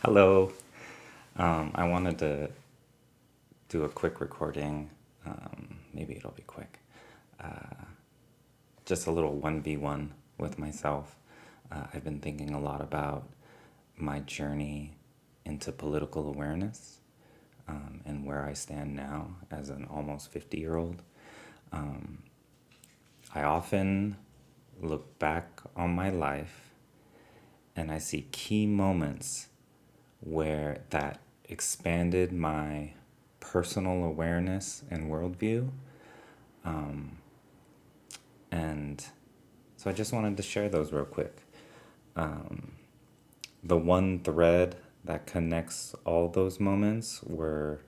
Hello. I wanted to do a quick recording. Maybe it'll be quick. Just a little 1v1 with myself. I've been thinking a lot about my journey into political awareness and where I stand now as an almost 50-year-old. I often look back on my life and I see key moments where that expanded my personal awareness and worldview. And so I just wanted to share those real quick. The one thread that connects all those moments were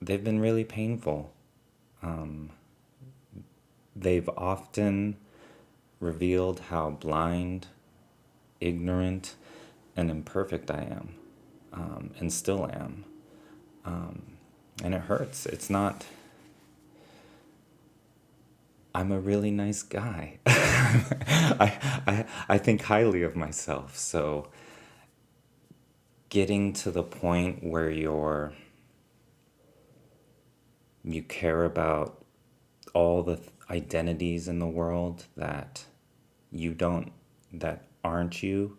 they've been really painful. They've often revealed how blind, ignorant, and imperfect I am, and still am. And it hurts. It's not, I'm a really nice guy. I think highly of myself. So getting to the point where you care about all the identities in the world that you don't, that aren't you,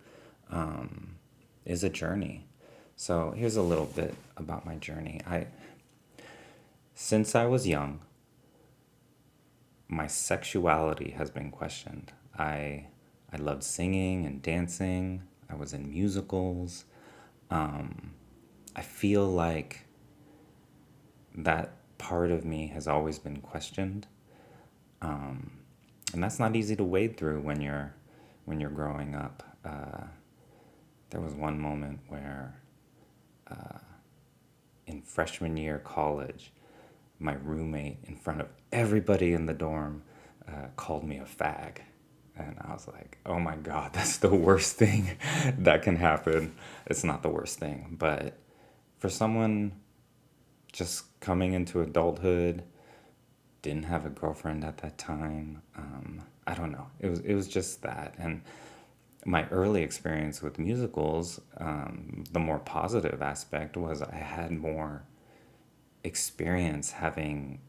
is a journey. So here's a little bit about my journey. Since I was young, my sexuality has been questioned. I loved singing and dancing. I was in musicals. I feel like that part of me has always been questioned, and that's not easy to wade through when you're growing up. There was one moment where in freshman year college, my roommate in front of everybody in the dorm called me a fag. And I was like, oh my God, that's the worst thing that can happen. It's not the worst thing, but for someone just coming into adulthood, didn't have a girlfriend at that time. I don't know. It was just that, and my early experience with musicals, the more positive aspect was I had more experience having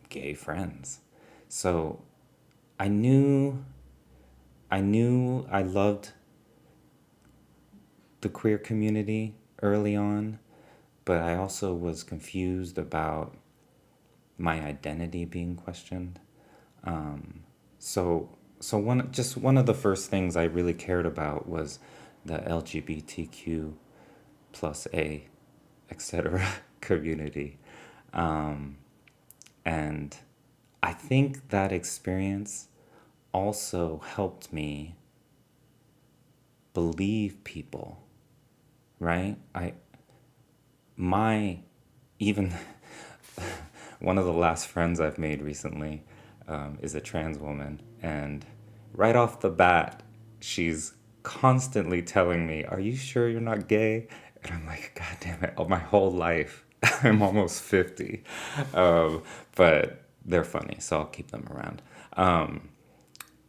gay friends. So I knew I loved the queer community early on, but I also was confused about my identity being questioned. So one of the first things I really cared about was the LGBTQ plus A, etc. community. And I think that experience also helped me believe people, right? My, even one of the last friends I've made recently is a trans woman. And right off the bat, she's constantly telling me, "Are you sure you're not gay?" And I'm like, God damn it, my whole life, I'm almost 50. Um, but they're funny, so I'll keep them around.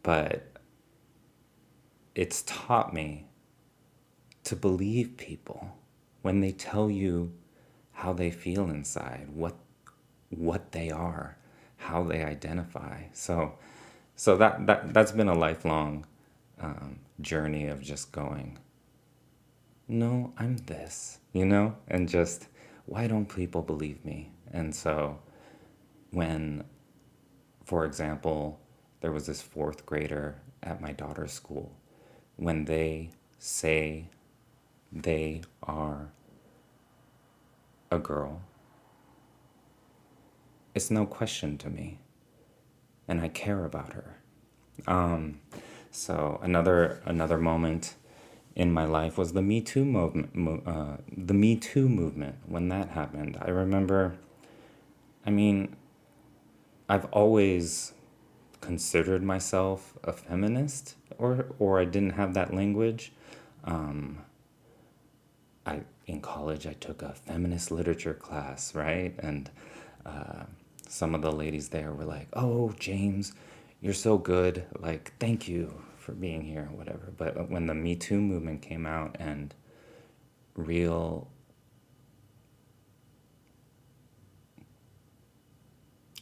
But it's taught me to believe people when they tell you how they feel inside, what they are, how they identify. So that's been a lifelong journey of just going, no, I'm this, and just why don't people believe me? And so when, for example, there was this fourth grader at my daughter's school, when they say they are a girl, it's no question to me, and I care about her. So another moment in my life was the Me Too movement. The Me Too movement, when that happened, I remember. I mean, I've always considered myself a feminist, or I didn't have that language. I In college I took a feminist literature class, right? And some of the ladies there were like, "Oh, James, you're so good. Like, thank you for being here, whatever." But when the Me Too movement came out and real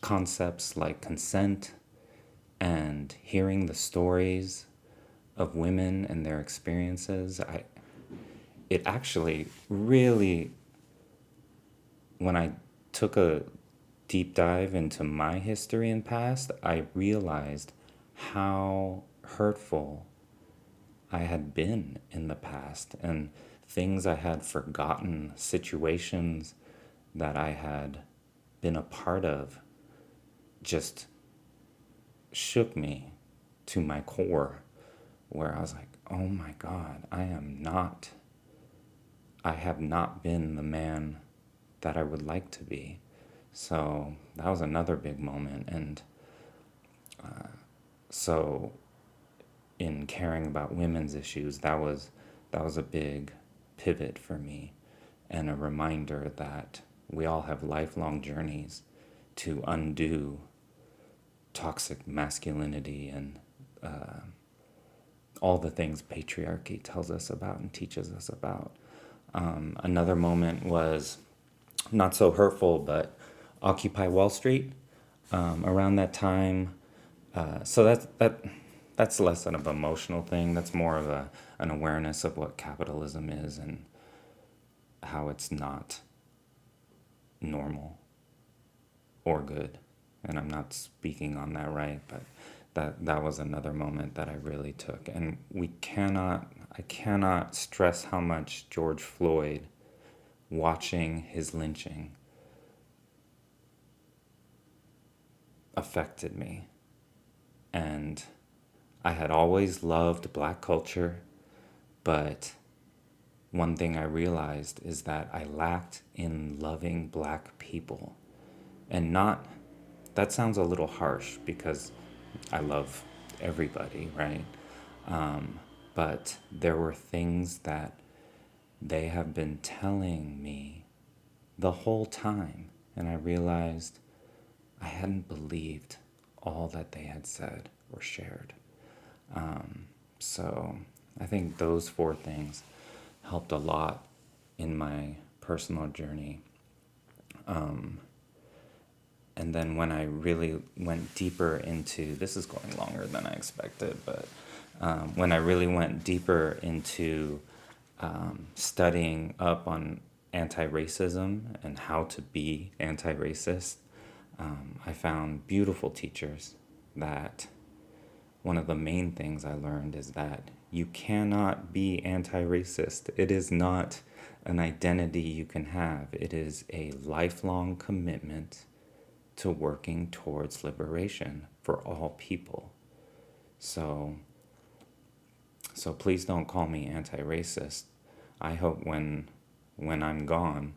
concepts like consent and hearing the stories of women and their experiences, it actually really, when I took a deep dive into my history and past, I realized how hurtful I had been in the past and things I had forgotten, situations that I had been a part of just shook me to my core, where I was like, oh my God, I have not been the man that I would like to be. So that was another big moment. And so in caring about women's issues, that was a big pivot for me and a reminder that we all have lifelong journeys to undo toxic masculinity and all the things patriarchy tells us about and teaches us about. Another moment was not so hurtful, but Occupy Wall Street. Around that time, so that's less of an emotional thing. That's more of an awareness of what capitalism is and how it's not normal or good. And I'm not speaking on that, right, but that was another moment that I really took. And I cannot stress how much George Floyd, watching his lynching, affected me. And I had always loved Black culture, but one thing I realized is that I lacked in loving Black people. And not, that sounds a little harsh because I love everybody, right? But there were things that they have been telling me the whole time. And I realized I hadn't believed all that they had said or shared. So I think those four things helped a lot in my personal journey. And then when I really went deeper into, this is going longer than I expected, but when I really went deeper into studying up on anti-racism and how to be anti-racist, I found beautiful teachers that one of the main things I learned is that you cannot be anti-racist. It is not an identity you can have. It is a lifelong commitment to working towards liberation for all people. So please don't call me anti-racist. I hope when I'm gone,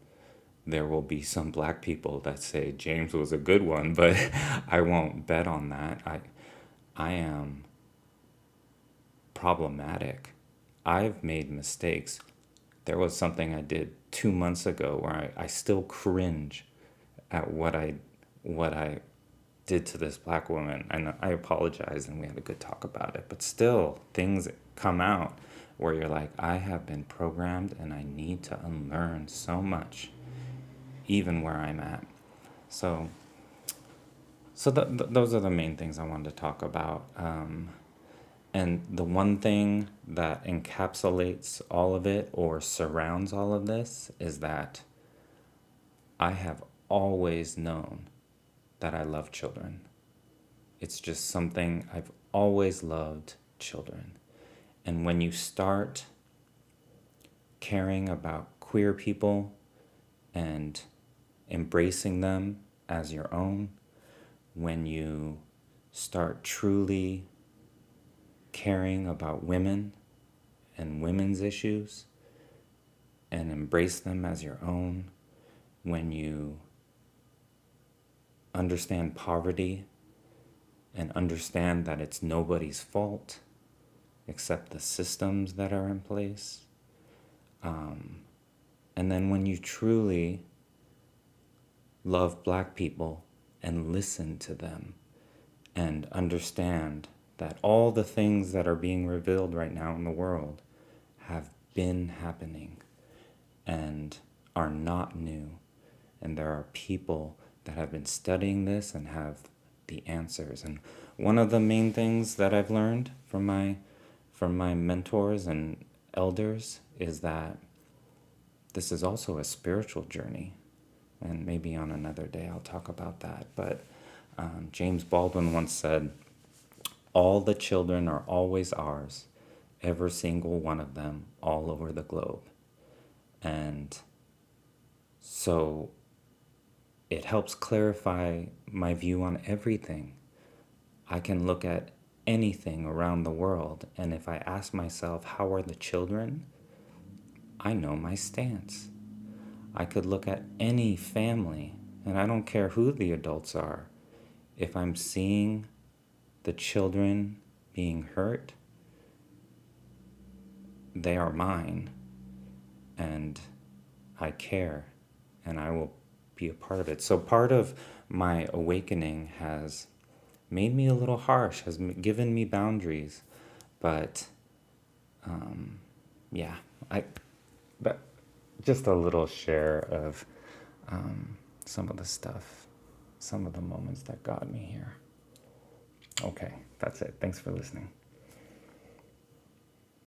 there will be some Black people that say James was a good one, but I won't bet on that. I am problematic. I've made mistakes. There was something I did 2 months ago where I still cringe at what I did to this Black woman, and I apologized and we had a good talk about it. But still, things come out where you're like, I have been programmed and I need to unlearn so much, even where I'm at. So those are the main things I wanted to talk about. And the one thing that encapsulates all of it or surrounds all of this is that I have always known that I love children. It's just something I've always loved children. And when you start caring about queer people and embracing them as your own, when you start truly caring about women and women's issues and embrace them as your own, when you understand poverty and understand that it's nobody's fault except the systems that are in place. And then when you truly love Black people and listen to them and understand that all the things that are being revealed right now in the world have been happening. and are not new. And there are people that have been studying this and have the answers. And one of the main things that I've learned from my mentors and elders is that this is also a spiritual journey. And maybe on another day I'll talk about that. But James Baldwin once said, "All the children are always ours, every single one of them, all over the globe." And so it helps clarify my view on everything. I can look at anything around the world, and if I ask myself, how are the children? I know my stance. I could look at any family, and I don't care who the adults are. If I'm seeing the children being hurt, they are mine, and I care, and I will be a part of it. So part of my awakening has made me a little harsh, has given me boundaries, but yeah, but just a little share of some of the stuff, some of the moments that got me here. Okay, that's it. Thanks for listening.